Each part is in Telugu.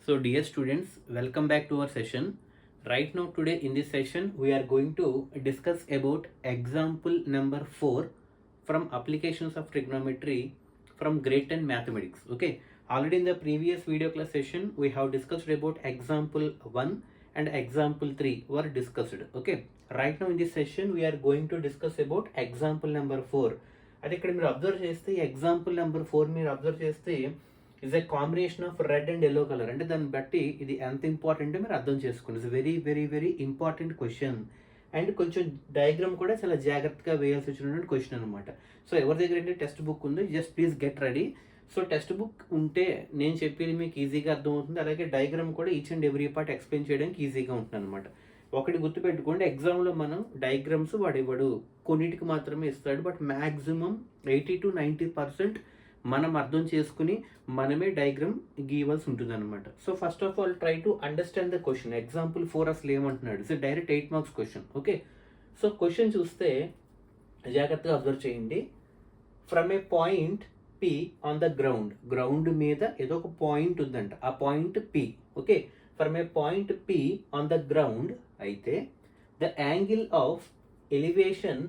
So dear students, welcome back to our session. Right now today in this session we are going to discuss about example number 4 from applications of trigonometry from grade 10 mathematics. Okay, already in the previous video class session we have discussed about example 1 and example 3 were discussed. Okay, right now in this session we are going to discuss about example number 4. అయితే ఇక్కడ మీరు అబ్జర్వ్ చేస్తే ఎగ్జాంపుల్ నెంబర్ 4 మీరు అబ్జర్వ్ చేస్తే is a combination of red and yellow colour. అంటే దాన్ని బట్టి ఇది ఎంత ఇంపార్టెంట్ మీరు అర్థం చేసుకోండి. It's very very very important question and కొంచెం డయాగ్రామ్ కూడా చాలా జాగ్రత్తగా వేయాల్సి వచ్చినటువంటి క్వశ్చన్ అనమాట. సో ఎవరి దగ్గర అంటే టెక్స్ట్ బుక్ ఉంది, just please get ready. So text book ఉంటే నేను చెప్పేది మీకు ఈజీగా అర్థమవుతుంది, అలాగే డయాగ్రామ్ కూడా each and every part explain చేయడానికి ఈజీగా ఉంటుంది అనమాట. ఒకటి గుర్తుపెట్టుకోండి, ఎగ్జామ్లో మనం డయాగ్రామ్స్ వాడేవాడు కొన్నిటికి మాత్రమే ఇస్తాడు, బట్ మ్యాక్సిమం 80-90% మనం అర్థం చేసుకుని మనమే డయాగ్రామ్ గీయవలసి ఉంటుంది అనమాట. So first of all try to understand the question. Example 4 అసలు ఏమంటున్నాడు, so direct 8 marks question. Okay, so question చూస్తే జాగ్రత్తగా అబ్జర్వ్ చేయండి. From a point P on the ground మీద ఏదో ఒక పాయింట్ ఉందంట, ఆ point P. Okay, from a point P on the ground అయితే the angle of elevation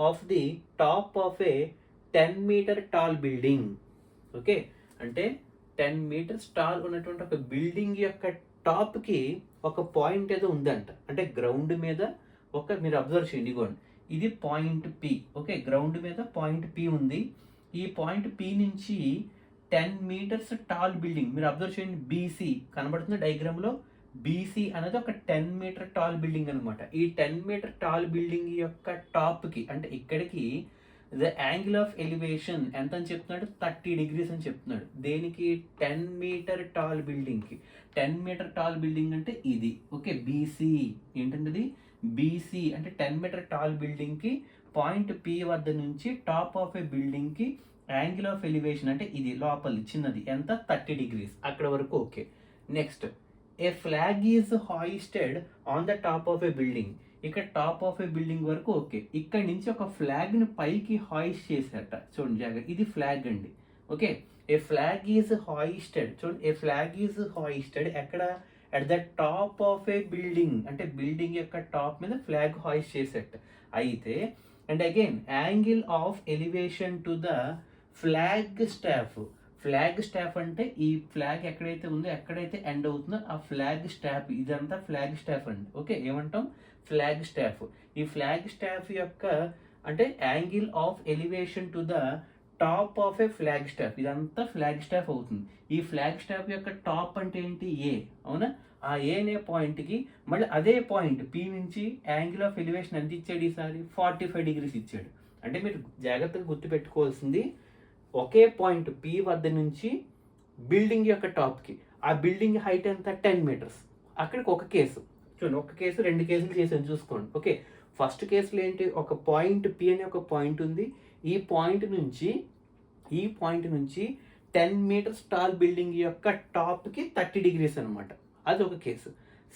of the top of a 10 meter tall building. Okay, అంటే 10 మీటర్స్ టాల్ ఉన్నటువంటి ఒక బిల్డింగ్ యొక్క టాప్కి ఒక పాయింట్ ఏదో ఉందంట. అంటే గ్రౌండ్ మీద మీరు అబ్జర్వ్ చేయండి, ఇగోండి ఇది పాయింట్ పి. ఓకే, గ్రౌండ్ మీద పాయింట్ పి ఉంది. ఈ పాయింట్ పి నుంచి 10 మీటర్స్ టాల్ బిల్డింగ్ మీరు అబ్జర్వ్ చేయండి, బీసీ కనబడుతుంది డయాగ్రామ్లో. బీసీ అనేది ఒక 10 మీటర్ టాల్ బిల్డింగ్ అనమాట. ఈ 10 మీటర్ టాల్ బిల్డింగ్ యొక్క టాప్కి అంటే ఇక్కడికి ద యాంగిల్ ఆఫ్ ఎలివేషన్ ఎంత అని చెప్తున్నాడు, 30 degrees అని చెప్తున్నాడు. దేనికి, 10 మీటర్ టాల్ బిల్డింగ్కి. 10 మీటర్ టాల్ బిల్డింగ్ అంటే ఇది. ఓకే, బీసీ ఏంటంటే బీసీ అంటే 10 మీటర్ టాల్ బిల్డింగ్కి పాయింట్ పి వద్ద నుంచి టాప్ ఆఫ్ ఏ బిల్డింగ్కి యాంగిల్ ఆఫ్ ఎలివేషన్ అంటే ఇది లోపల చిన్నది ఎంత, 30 degrees. అక్కడ వరకు okay. Next, a flag is hoisted on the top of a building. ఇక్కడ టాప్ ఆఫ్ ఏ బిల్డింగ్ వరకు ఓకే. ఇక్కడ నుంచి ఒక ఫ్లాగ్ని పైకి హాయిస్ట్ చేశారట. చూడండి జాగ్రత్త, ఇది ఫ్లాగ్ అండి. Okay, a flag is hoisted. చూడండి, ఏ ఫ్లాగ్ ఈజ్ హాయిస్టెడ్ ఎక్కడ, at the top of a building అంటే బిల్డింగ్ యొక్క టాప్ మీద ఫ్లాగ్ హాయిస్ట్ చేసేట. అయితే and again angle of elevation to the flag staff. Flag staff అంటే ఈ ఫ్లాగ్ ఎక్కడైతే ఉందో, ఎక్కడైతే ఎండ్ అవుతుందో ఆ ఫ్లాగ్ స్టాఫ్, ఇదంతా ఫ్లాగ్ స్టాఫ్ అండి. ఓకే, ఏమంటాం, ఫ్లాగ్ స్టాఫ్. ఈ ఫ్లాగ్ స్టాఫ్ యొక్క అంటే angle of elevation to the top of A flag staff, ఇదంతా ఫ్లాగ్ స్టాఫ్ అవుతుంది. ఈ ఫ్లాగ్ స్టాఫ్ యొక్క టాప్ అంటే ఏంటి, ఏ. అవునా, ఆ ఏ అనే పాయింట్కి మళ్ళీ అదే పాయింట్ పి నుంచి యాంగిల్ ఆఫ్ ఎలివేషన్ ఎంత ఇచ్చాడు, ఈసారి 45 degrees ఇచ్చాడు. అంటే మీరు జాగ్రత్తగా గుర్తుపెట్టుకోవాల్సింది, ఒకే పాయింట్ పి వద్ద నుంచి బిల్డింగ్ యొక్క టాప్కి, ఆ బిల్డింగ్ హైట్ ఎంత, 10 meters. అక్కడికి ఒక కేసు చూడండి, ఒక కేసు 2 కేసులు చేసాను చూసుకోండి. ఓకే, ఫస్ట్ కేసులో ఏంటి, ఒక పాయింట్ పి అనే ఒక పాయింట్ ఉంది. ఈ పాయింట్ నుంచి 10 meters టాల్ బిల్డింగ్ యొక్క టాప్కి 30 degrees అనమాట. అది ఒక కేసు.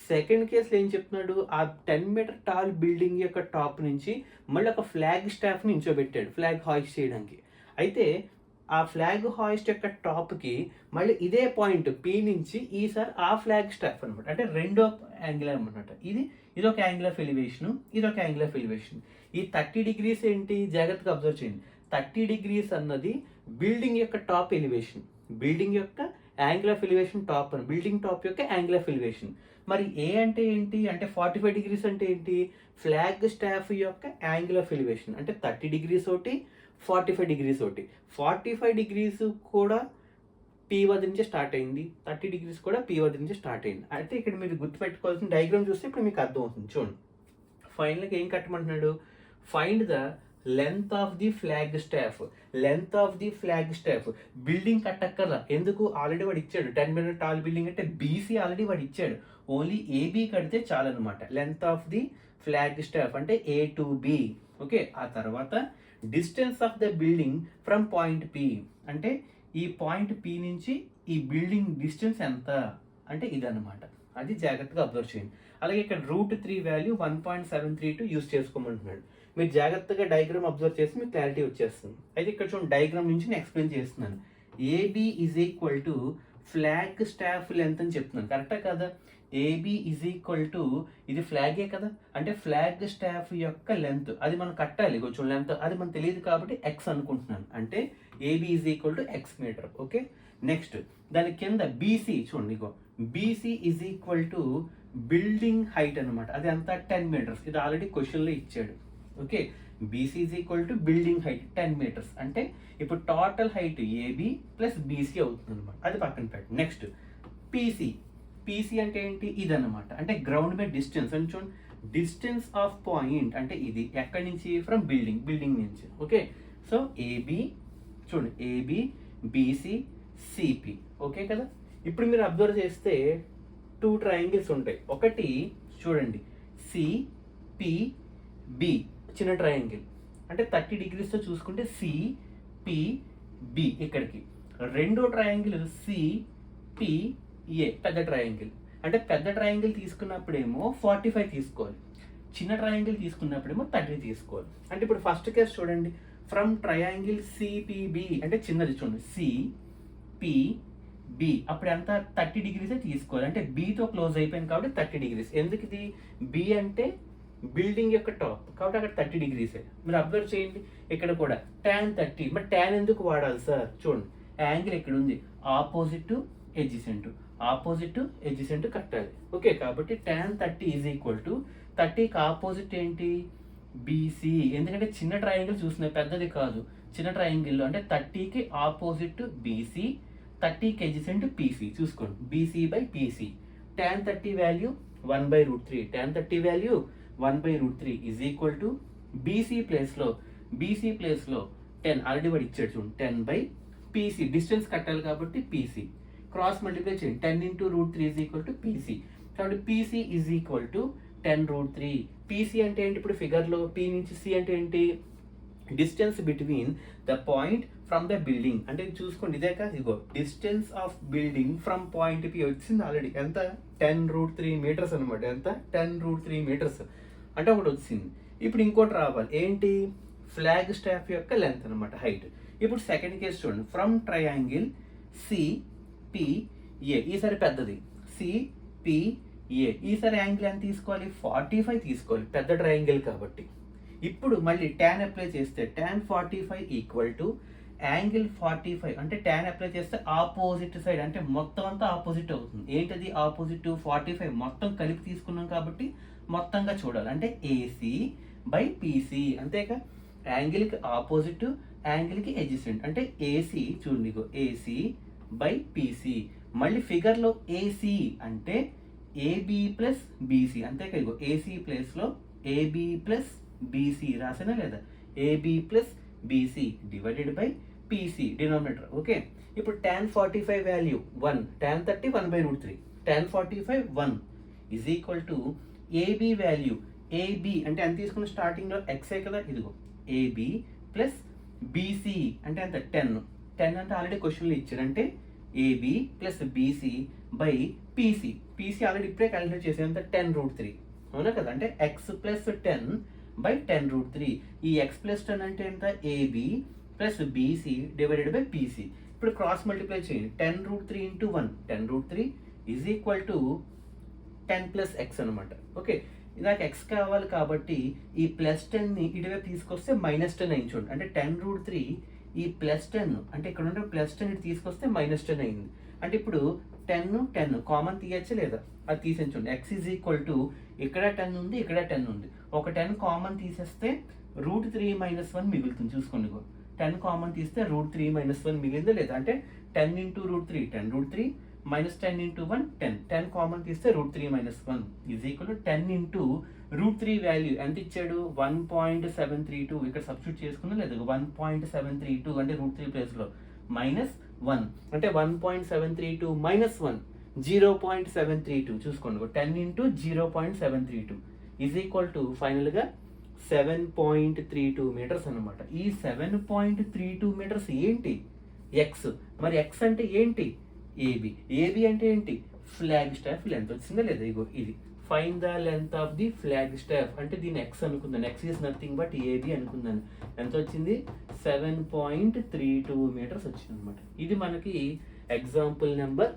సెకండ్ కేసులో ఏం చెప్తున్నాడు, ఆ 10 meter టాల్ బిల్డింగ్ యొక్క టాప్ నుంచి మళ్ళీ ఒక ఫ్లాగ్ స్టాఫ్ని నించోబెట్టాడు ఫ్లాగ్ హాయిస్ట్ చేయడానికి. అయితే ఆ ఫ్లాగ్ హాయిస్ట్ యొక్క టాప్కి మళ్ళీ ఇదే పాయింట్ పి నుంచి ఈసారి ఆ ఫ్లాగ్ స్టాఫ్ అనమాట. అంటే రెండో యాంగిల్ అనమాట. ఇదొక యాంగిల్ ఆఫ్ ఎలివేషన్, ఇదొక యాంగిల్ ఆఫ్ ఎలివేషన్. ఈ 30 degrees ఏంటి, జాగ్రత్తగా అబ్జర్వ్ చేయండి. 30 degrees అన్నది బిల్డింగ్ యొక్క టాప్ ఎలివేషన్, బిల్డింగ్ యొక్క యాంగిల్ ఆఫ్ ఎలివేషన్ టాప్ అని, బిల్డింగ్ టాప్ యొక్క యాంగిల్ ఆఫ్ ఎలివేషన్. మరి ఏ అంటే ఏంటి అంటే 45 degrees అంటే ఏంటి, ఫ్లాగ్ స్టాఫ్ యొక్క యాంగిల్ ఆఫ్ ఎలివేషన్. అంటే 30 degrees ఒకటి, 45 degrees ఒకటి. 45 degrees కూడా పి వద్ద నుంచి స్టార్ట్ అయింది, 30 degrees కూడా పి వద్ద నుంచి స్టార్ట్ అయింది. అయితే ఇక్కడ మీరు గుర్తుపెట్టుకోవాల్సిన డయాగ్రామ్ చూస్తే ఇప్పుడు మీకు అర్థమవుతుంది. చూడండి, ఫైనల్గా ఏం కట్టమంటున్నాడు, find the length of the flag staff. Length of the flag staff, building కట్టక్కర్లా, ఎందుకు ఆల్రెడీ వాడు ఇచ్చాడు. 10 meter టాల్ బిల్డింగ్ అంటే బీసీ ఆల్రెడీ వాడు ఇచ్చాడు, ఓన్లీ ఏబీ కడితే చాలన్నమాట. Length of the flag staff అంటే ఏ టు బి. ఓకే, ఆ తర్వాత distance of the building from point P అంటే ఈ పాయింట్ పి నుంచి ఈ బిల్డింగ్ డిస్టెన్స్ ఎంత అంటే ఇదన్నమాట. అది జాగ్రత్తగా అబ్జర్వ్ చేయండి. అలాగే ఇక్కడ √3 వాల్యూ 1.732 యూస్ చేసుకోమంటున్నాడు. మీరు జాగ్రత్తగా డయాగ్రామ్ అబ్జర్వ్ చేసి మీకు క్లారిటీ వచ్చేస్తుంది. అయితే ఇక్కడ చూడండి, డయాగ్రామ్ నుంచి నేను ఎక్స్ప్లెయిన్ చేస్తున్నాను. AB is equal to flag staff length అని చెప్తున్నాను, కరెక్టా కదా? ఏబి ఈజ్ ఈక్వల్ టు, ఇది ఫ్లాగే కదా, అంటే ఫ్లాగ్ స్టాఫ్ యొక్క లెంత్ అది మనం కట్టాలి కొంచెం లెంత్, అది మనకు తెలియదు కాబట్టి ఎక్స్ అనుకుంటున్నాను, అంటే AB is equal to X meter. Okay, next దాని కింద బీసీ చూడండి, ఇగో BC is equal to building height అనమాట, అది అంతా 10 మీటర్స్, ఇది ఆల్రెడీ క్వశ్చన్లో ఇచ్చాడు. Okay, BC is equal to building height 10 meters, అంటే ఇప్పుడు total height AB plus BC అవుతుంది అనమాట, అది పక్కన పెట్టు. నెక్స్ట్ పీసీ, పీసీ అంటే ఏంటి? ఇదన్నమాట, అంటే గ్రౌండ్ మీద డిస్టెన్స్ అని చూడండి, డిస్టెన్స్ ఆఫ్ పాయింట్ అంటే ఇది ఎక్కడి నుంచి? ఫ్రమ్ బిల్డింగ్ నుంచి. ఓకే, సో ఏబి చూడండి, ఏబి బీసీ సిపి. ఓకే కదా, ఇప్పుడు మీరు అబ్జర్వ్ చేస్తే 2 ట్రయాంగిల్స్ ఉంటాయి, ఒకటి చూడండి సిపిబి చిన్న ట్రయాంగిల్, అంటే 30 డిగ్రీస్తో చూసుకుంటే సిపిబి ఇక్కడికి. రెండో ట్రయాంగిల్ సిపిఏ పెద్ద ట్రయాంగిల్, అంటే పెద్ద ట్రయాంగిల్ తీసుకున్నప్పుడేమో 45 తీసుకోవాలి, చిన్న ట్రయాంగిల్ తీసుకున్నప్పుడేమో 30 తీసుకోవాలి. అంటే ఇప్పుడు ఫస్ట్ కేసు చూడండి, ఫ్రమ్ ట్రయాంగిల్ సిపిబి అంటే చిన్నది చూడండి సిపిబి, అప్పుడు ఎంత 30 డిగ్రీసే తీసుకోవాలి, అంటే బితో క్లోజ్ అయిపోయింది కాబట్టి 30 డిగ్రీస్. ఎందుకు ఇది? బి అంటే బిల్డింగ్ యొక్క టాప్ కాబట్టి అక్కడ 30 డిగ్రీసే. మీరు అబ్జర్వ్ చేయండి, ఇక్కడ కూడా tan 30, మరి tan ఎందుకు వాడాలి సార్? చూడండి, యాంగిల్ ఇక్కడ ఉంది, ఆపోజిట్ ఎడ్జసెంట్ కట్టాలి. ఓకే, కాబట్టి tan 30 ఈజ్ ఈక్వల్ టు 30కి ఆపోజిట్ ఏంటి? బీసీ, ఎందుకంటే చిన్న ట్రయాంగిల్ చూస్తున్నాయి, పెద్దది కాదు, చిన్న ట్రయాంగిల్లో అంటే 30కి ఆపోజిట్ బీసీ, 30కి ఎడ్జసెంట్ పీసీ. చూసుకోండి, BC by PC, tan 30 value 1/√3, tan 30 value 1/√3 is equal to BC ప్లేస్లో 10 ఆల్రెడీ వాడు ఇచ్చాడు చూడండి, 10 పీసీ, డిస్టెన్స్ కట్టాలి కాబట్టి పీసీ, క్రాస్ మల్టిప్లై చేయండి, 10 × √3 ఈజ్ ఈక్వల్ టు పీసీ. కాబట్టి PC is equal to 10√3. PC అంటే ఏంటి? ఇప్పుడు ఫిగర్లో పీ నుంచి సి అంటే ఏంటి? Distance between the point from the building, అంటే చూసుకోండి ఇదే కాదు, ఇగో distance of building from point P వచ్చింది ఆల్రెడీ, ఎంత? 10√3 మీటర్స్ అనమాట, ఎంత? 10√3 మీటర్స్, అంటే ఒకటి వచ్చింది. ఇప్పుడు ఇంకోటి రావాలి, ఏంటి? ఫ్లాగ్ స్టాఫ్ యొక్క లెంత్ అనమాట, హైట్. ఇప్పుడు సెకండ్ కేసు చూడండి, ఫ్రమ్ ట్రయాంగిల్ సిపిఏ, ఈసారి పెద్దది సిపిఏ, ఈసారి యాంగిల్ ఎంత తీసుకోవాలి? 45 తీసుకోవాలి, పెద్ద ట్రయాంగిల్ కాబట్టి. ఇప్పుడు మళ్ళీ tan అప్లై చేస్తే tan 45 ఈక్వల్ టు యాంగిల్ 45, అంటే tan అప్లై చేస్తే ఆపోజిట్ సైడ్, అంటే మొత్తం అంతా ఆపోజిట్ అవుతుంది. ఏంటది ఆపోజిట్? 45 మొత్తం కలిపి తీసుకున్నాం కాబట్టి మొత్తంగా చూడాలి, అంటే ఏసీ బై పీసీ, అంతేగా. యాంగిల్కి ఆపోజిట్, యాంగిల్కి ఎడ్జసెంట్, అంటే ఏసీ చూడండి, ఏసీ బై పీసీ. మళ్ళీ ఫిగర్లో ఏసీ అంటే ఏబి ప్లస్ బీసీ, అంతేకా, ఇగో ఏసీ ప్లేస్లో ఏబి ప్లస్ బీసీ రాసినా లేదా? AB plus BC divided by PC denominator. Okay, ఇప్పుడు tan 45 value 1, tan 30 1/√3, tan 45 1 is equal to AB value, AB అంటే ఎంత తీసుకున్న స్టార్టింగ్లో ఎక్సే కదా, ఇదిగో ఏబి ప్లస్ బీసీ అంటే ఎంత? 10 అంటే ఆల్రెడీ క్వశ్చన్లు ఇచ్చారు, అంటే AB plus BC by PC. PC already ఇప్పుడే క్యాలిక్యులేట్ చేసే ఎంత? 10√3, అవునా కదా, అంటే ఎక్స్ ప్లస్ 10 బై 10√3. ఈ ఎక్స్ ప్లస్ 10 అంటే ఎంత? AB plus BC divided by PC. ఇప్పుడు క్రాస్ మల్టిప్లై చేయండి, 10√3 × 1, 10√3 is equal to 10 plus x అనమాట. ఓకే, నాకు ఎక్స్ కావాలి కాబట్టి ఈ +10ని ఇటువైపు తీసుకొస్తే -10 అయింది చూడండి, అంటే 10√3 ఈ +10 అంటే ఇక్కడ ఉండే +10 ఇటు తీసుకొస్తే -10 అయింది. అంటే ఇప్పుడు 10 కామన్ తీయచ్చా లేదా? అది తీసేయండి. ఎక్స్ ఈజ్ ఈక్వల్ టు ఇక్కడ 10 ఉంది, ఇక్కడ 10 ఉంది, ఒక 10 కామన్ తీసేస్తే √3 - 1 మిగులుతుంది. చూసుకోండి, 10 కామన్ తీస్తే √3 - 1 మిగిలిందా లేదా? అంటే 10 × √3 10√3 -10 × 1 10 కామన్ తీస్తే √3 - 1 ఈజ్ ఈక్వల్ టు 10 × √3 వాల్యూ ఎంత ఇచ్చాడు? 1.732. ఇక్కడ సబ్స్టిట్యూట్ చేసుకున్నా లేదా? 1.732 అంటే √3 ప్లేస్లో -1 అంటే 1.732 - 1 0.732. చూసుకోండి, 10 × 0.732 ఈజ్ ఈక్వల్ టు ఫైనల్గా 7.32 మీటర్స్ అనమాట. ఈ 7.32 మీటర్స్ ఏంటి? ఎక్స్. మరి ఎక్స్ అంటే ఏంటి? ఏబి. ఏబి అంటే ఏంటి? Flag staff length. వచ్చిందా లేదా? ఇగో ఇది find the length of the flag staff అంటే దీన్ని ఎక్స్ అనుకుందాను. X is nothing but AB అనుకుందాను. ఎంత వచ్చింది? 7.32 మీటర్స్ వచ్చింది అనమాట. ఇది మనకి example number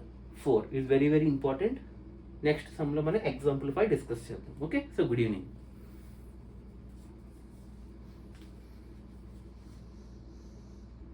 4 is very very important. Next సమ్లో మనం ఎగ్జాంపుల్ 5 డిస్కస్ చేద్దాం. Okay, so good evening.